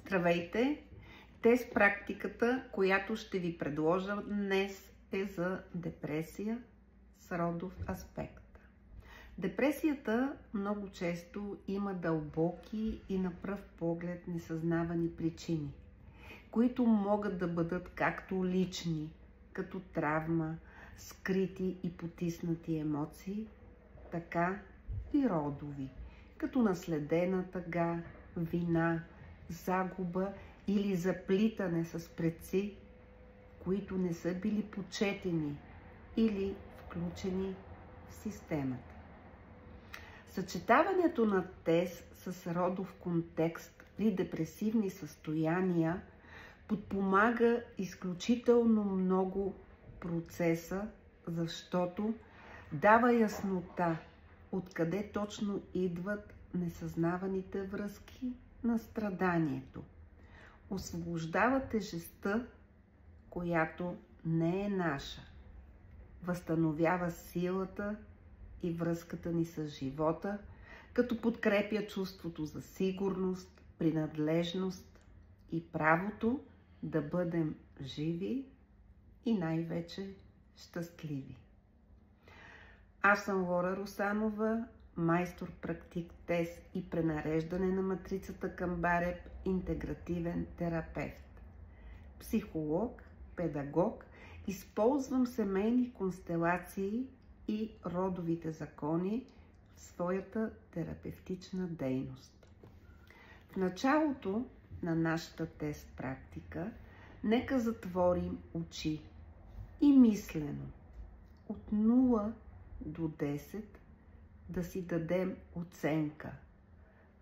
Здравейте! Тест практиката, която ще ви предложа днес, е за депресия с родов аспект. Депресията много често има дълбоки и на пръв поглед несъзнавани причини, които могат да бъдат както лични, като травма, скрити и потиснати емоции, така и родови, като наследена тъга, вина, загуба или заплитане с предци, които не са били почетени или включени в системата. Съчетаването на тест с родов контекст при депресивни състояния подпомага изключително много процеса, защото дава яснота откъде точно идват несъзнаваните връзки на страданието. Освобождава тежестта, която не е наша. Възстановява силата и връзката ни с живота, като подкрепя чувството за сигурност, принадлежност и правото да бъдем живи и най-вече щастливи. Аз съм Лора Русанова, майстор практик тест и пренареждане на матрицата към Бареб, интегративен терапевт. Психолог, педагог, използвам семейни констелации и родовите закони в своята терапевтична дейност. В началото на нашата тест практика нека затворим очи и мислено от 0 до 10 да си дадем оценка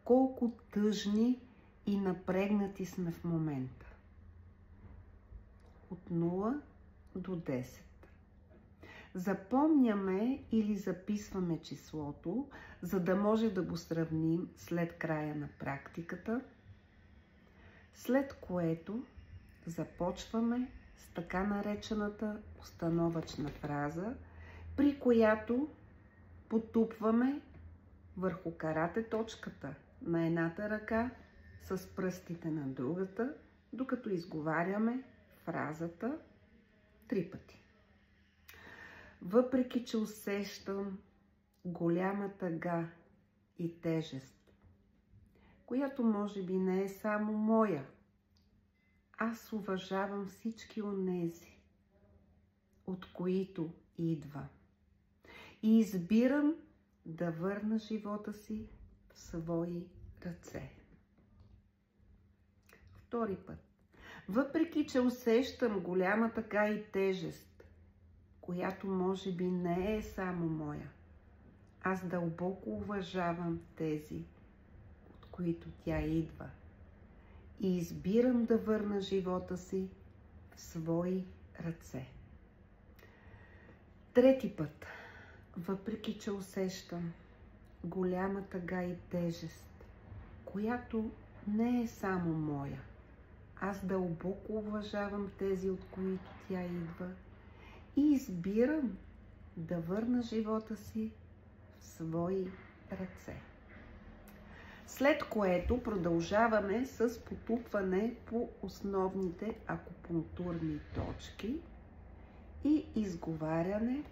колко тъжни и напрегнати сме в момента. От 0 до 10. Запомняме или записваме числото, за да може да го сравним след края на практиката, след което започваме с така наречената установъчна фраза, при която потупваме върху карате точката на едната ръка с пръстите на другата, докато изговаряме фразата 3 пъти. Въпреки че усещам голяма тъга и тежест, която може би не е само моя, аз уважавам всички онези, от които идва. И избирам да върна живота си в свои ръце. Втори път. Въпреки че усещам голяма тъга и тежест, която може би не е само моя, аз дълбоко уважавам тези, от които тя идва. И избирам да върна живота си в свои ръце. Трети път. Въпреки че усещам голяма тъга и тежест, която не е само моя, аз дълбоко уважавам тези, от които тя идва, и избирам да върна живота си в свои ръце. След което продължаваме с потупване по основните акупунктурни точки и изговаряне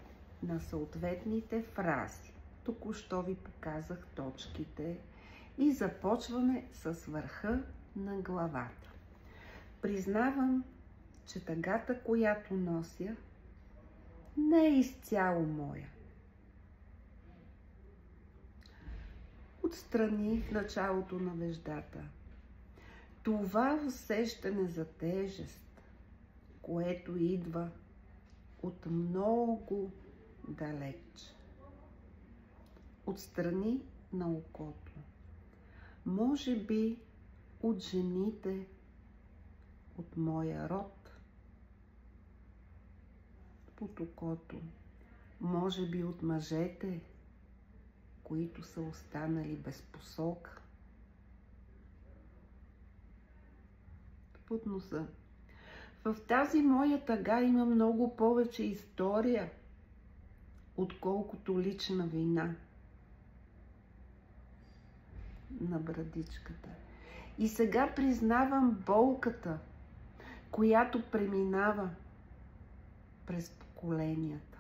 на съответните фрази. Току-що ви показах точките и започваме с върха на главата. Признавам, че тъгата, която нося, не е изцяло моя. Отстрани в началото на веждата това усещане за тежест, което идва от много далеч. Отстрани на окото. Може би от жените от моя род под окото. Може би от мъжете, които са останали без посока. Под носа. В тази моя тъга има много повече история, отколкото лична вина. На брадичката. И сега признавам болката, която преминава през поколенията.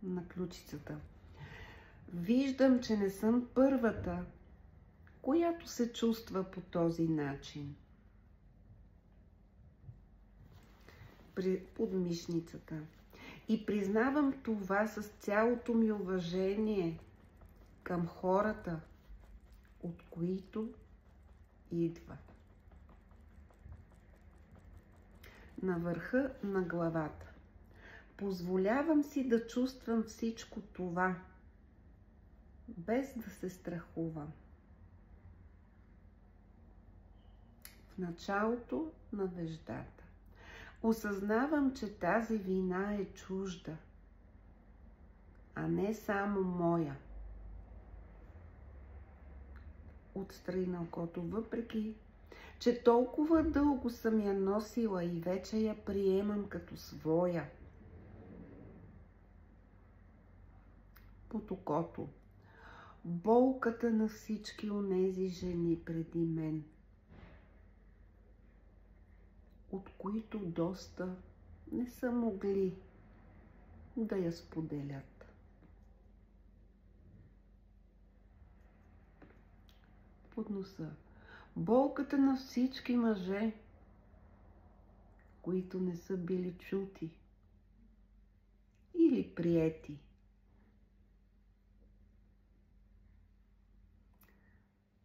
На ключицата. Виждам, че не съм първата, която се чувства по този начин. Под мишницата. И признавам това с цялото ми уважение към хората, от които идва. На върха на главата. Позволявам си да чувствам всичко това, без да се страхувам. В началото на веждата. Осъзнавам, че тази вина е чужда, а не само моя. Отстрани на окото, въпреки че толкова дълго съм я носила и вече я приемам като своя. Под окото. Болката на всички онези жени преди мен, от които доста не са могли да я споделят. Под носа. Болката на всички мъже, които не са били чути или приети.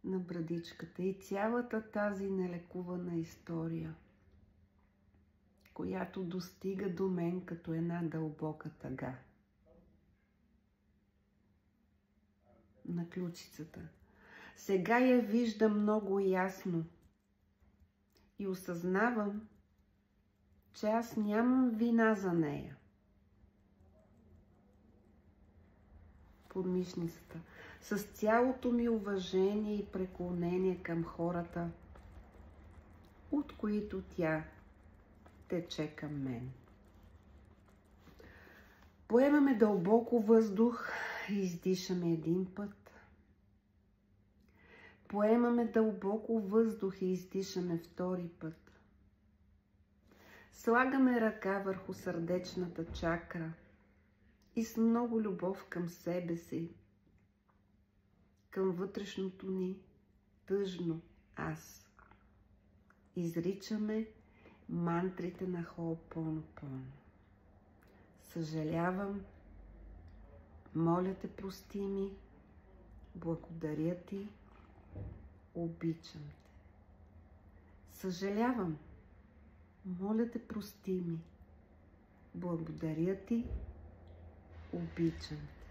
На брадичката и цялата тази нелекувана история, която достига до мен като една дълбока тъга. На ключицата. Сега я виждам много ясно и осъзнавам, че аз нямам вина за нея. Под мишницата. С цялото ми уважение и преклонение към хората, от които тя тече към мен. Поемаме дълбоко въздух и издишаме един път. Поемаме дълбоко въздух и издишаме втори път. Слагаме ръка върху сърдечната чакра и с много любов към себе си, към вътрешното ни тъжно аз. Изричаме мантрите на Хо'опонопоно. Съжалявам, моля те, прости ми, благодаря ти, обичам те. Съжалявам, моля те, прости ми, благодаря ти, обичам те.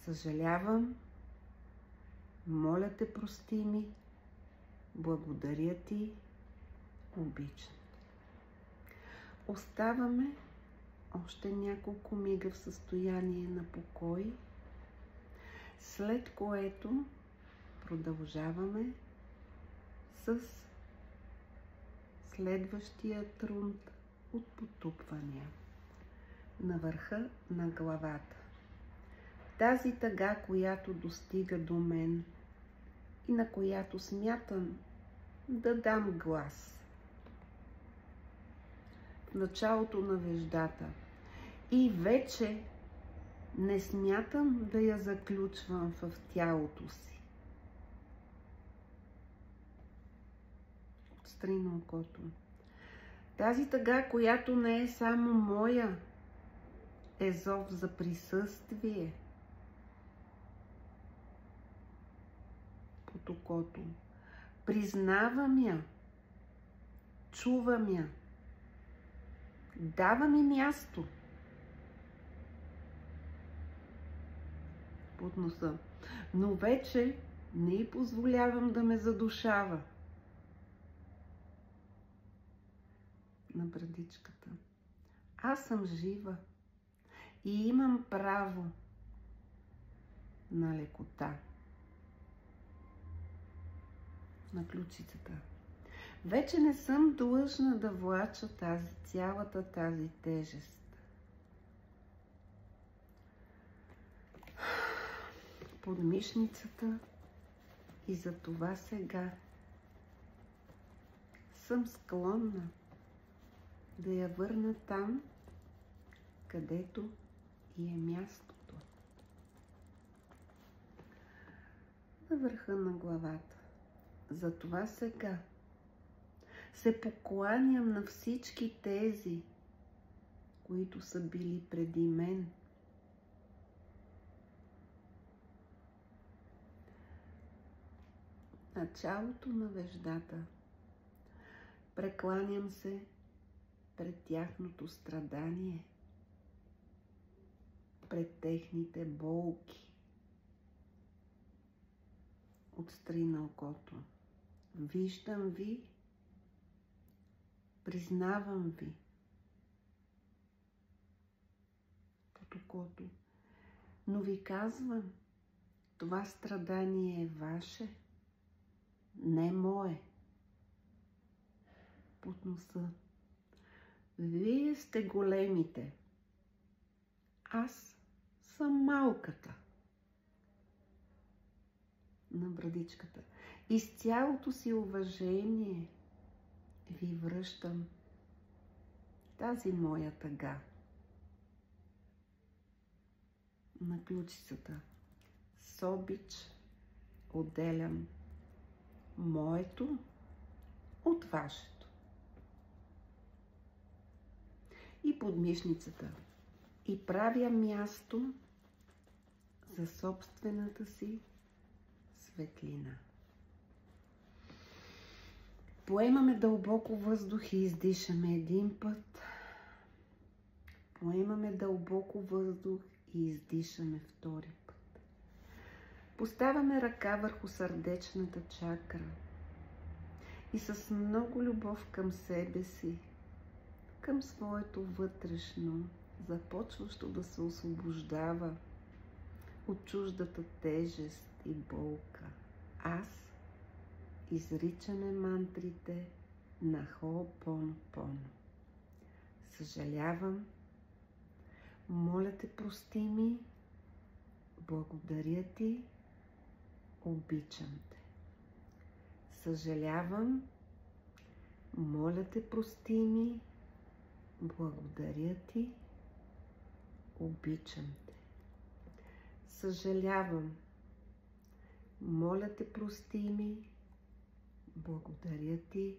Съжалявам, моля те, прости ми, благодаря ти, обичам те. Оставаме още няколко мига в състояние на покой, след което продължаваме с следващия рунд от потупвания на върха на главата. Тази тъга, която достига до мен и на която смятам да дам глас. В началото на веждата. И вече не смятам да я заключвам в тялото си. Отстрани на окото. Тази тъга, която не е само моя, е зов за присъствие под окото. Признавам я, чувам я, давам и място. Под носа. Но вече не й позволявам да ме задушава. На брадичката. Аз съм жива и имам право на лекота. На ключицата. Вече не съм длъжна да влача цялата тази тежест. подмишницата и за това сега съм склонна да я върна там, където и е мястото. На върха на главата. Затова сега се покланям на всички тези, които са били преди мен. Началото на веждата. Прекланям се пред тяхното страдание, пред техните болки. Отстрани на окото. Виждам ви, признавам ви под окото, но ви казвам, това страдание е ваше, не мое. Под носа. Вие сте големите. Аз съм малката. На брадичката. И с цялото си уважение ви връщам тази моя тъга. На ключицата. С обич отделям моето от вашето. И подмишницата. И правя място за собствената си светлина. Поемаме дълбоко въздух и издишаме един път. Поемаме дълбоко въздух и издишаме втори път. Поставяме ръка върху сърдечната чакра и с много любов към себе си, към своето вътрешно, започващо да се освобождава от чуждата тежест и болка. Аз изричаме мантрите на Хо'опонопоно. Съжалявам, моля те, прости ми, благодаря ти, обичам те. Съжалявам, моля те, прости ми, благодаря ти, обичам те. Съжалявам, моля те, прости ми, благодаря ти,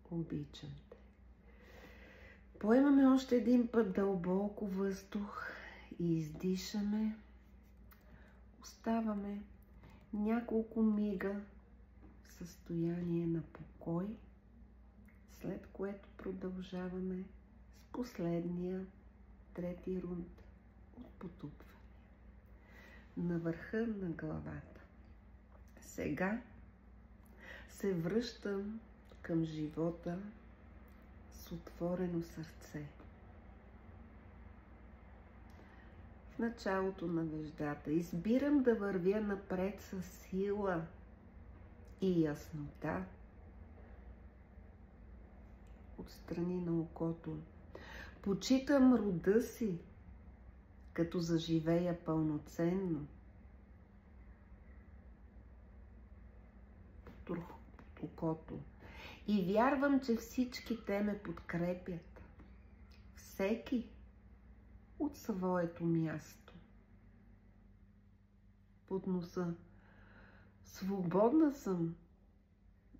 обичам те. Поемаме още един път дълбоко въздух и издишаме. Оставаме няколко мига в състояние на покой, след което продължаваме с последния трети рунд от потупване. На върха на главата. Сега се връщам към живота с отворено сърце. В началото на веждата избирам да вървя напред с сила и яснота. Отстрани на окото. Почитам рода си, като заживея пълноценно. Под окото. И вярвам, че всички те ме подкрепят. Всеки от своето място. Под носа. Свободна съм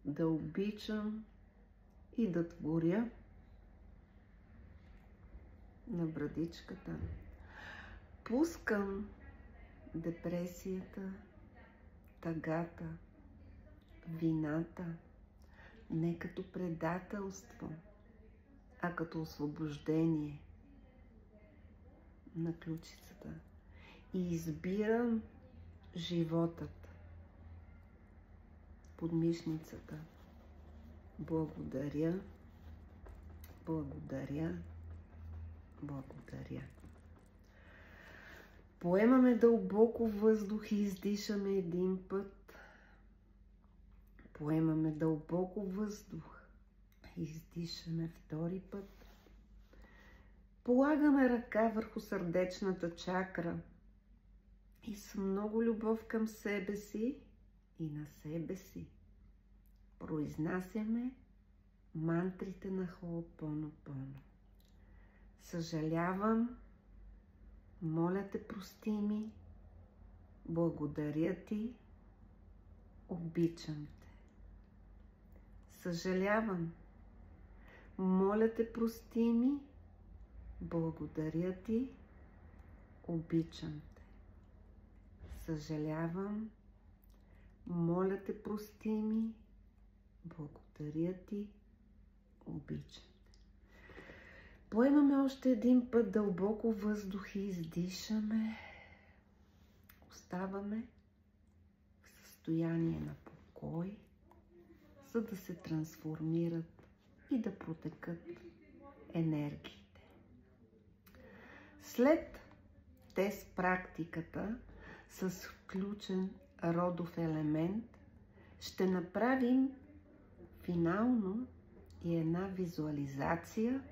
да обичам и да творя. На брадичката. Пускам депресията, тъгата, вината, не като предателство, а като освобождение. На ключицата. И избирам животът. Подмишницата. Благодаря, благодаря, благодаря. Поемаме дълбоко въздух и издишаме един път. Поемаме дълбоко въздух и издишаме втори път. Полагаме ръка върху сърдечната чакра и с много любов към себе си и на себе си произнасяме мантрите на Хо'опонопоно. Съжалявам, моля те, прости ми, благодаря ти, обичам те. Съжалявам, моля те, прости ми, благодаря ти, обичам те. Съжалявам, моля те, прости ми, благодаря ти, обичам те. Поемаме още един път дълбоко въздух и издишаме. Оставаме в състояние на покой, за да се трансформират и да протекат енергиите. След тест практиката с включен родов елемент ще направим финално и една визуализация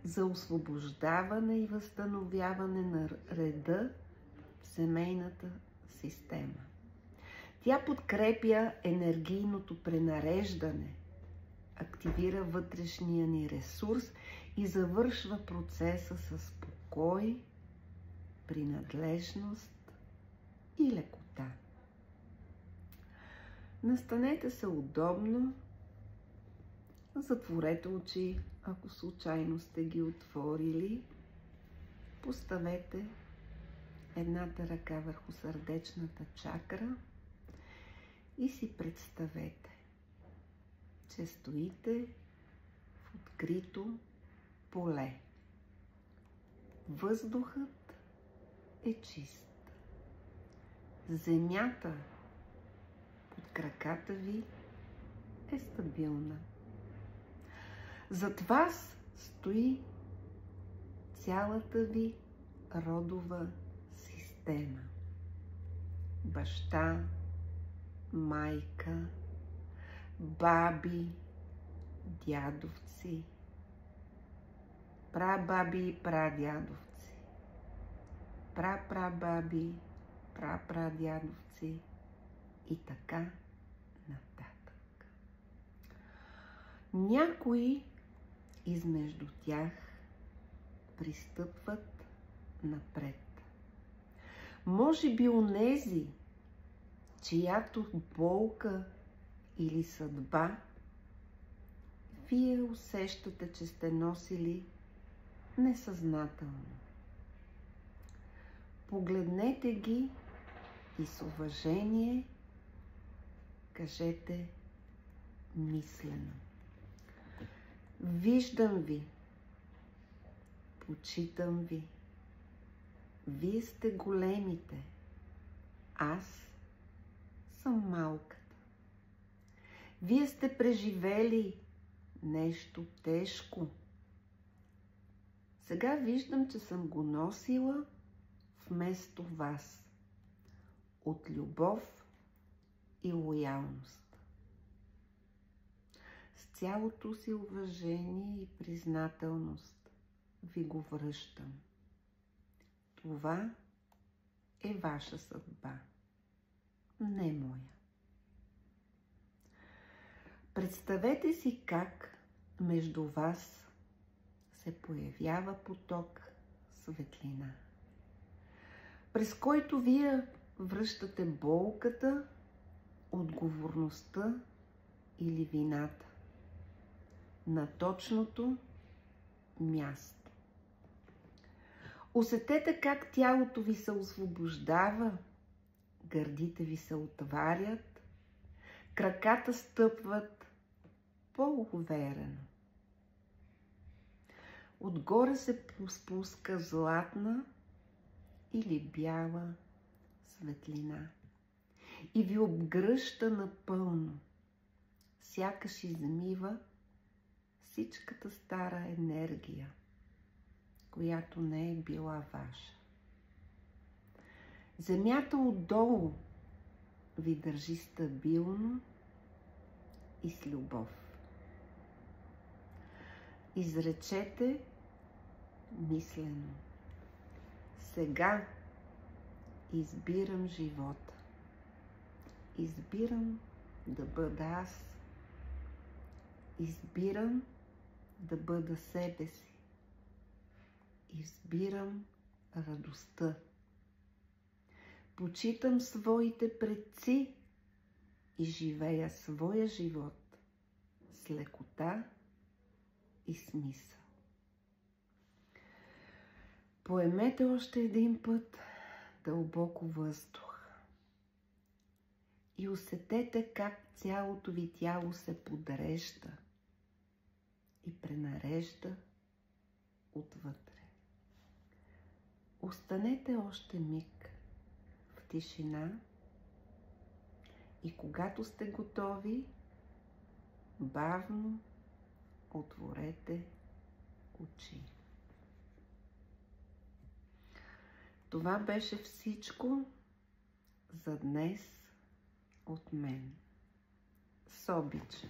за освобождаване и възстановяване на реда в семейната система. Тя подкрепя енергийното пренареждане, активира вътрешния ни ресурс и завършва процеса с покой, принадлежност и лекота. Настанете се удобно, затворете очи, ако случайно сте ги отворили. Поставете едната ръка върху сърдечната чакра и си представете, че стоите в открито поле. Въздухът е чист. Земята под краката ви е стабилна. Зад вас стои цялата ви родова система. Баща, майка, баби, дядовци, прабаби и прадядовци, прапрабаби, прапрадядовци и така нататък. Някои измежду тях пристъпват напред. Може би онези, чиято болка или съдба вие усещате, че сте носили несъзнателно. Погледнете ги и с уважение кажете мислено: виждам ви, почитам ви, вие сте големите, аз съм малката. Вие сте преживели нещо тежко. Сега виждам, че съм го носила вместо вас. От любов и лоялност. С цялото си уважение и признателност ви го връщам. Това е ваша съдба, не моя. Представете си как между вас се появява поток светлина, през който вие връщате болката, отговорността или вината на точното място. Усетете как тялото ви се освобождава, гърдите ви се отварят, краката стъпват по-уверено. Отгоре се спуска златна или бяла светлина и ви обгръща напълно, сякаш измива всичката стара енергия, която не е била ваша. Земята отдолу ви държи стабилно и с любов. Изречете мислено: сега Избирам живота. Избирам да бъда аз. Избирам да бъда себе си. Избирам радостта. Почитам своите предци и живея своя живот с лекота и смисъл. Поемете още един път дълбоко въздух и усетете как цялото ви тяло се подрежда и пренарежда отвътре. Останете още миг в тишина и когато сте готови, бавно отворете очи. Това беше всичко за днес от мен. С обич.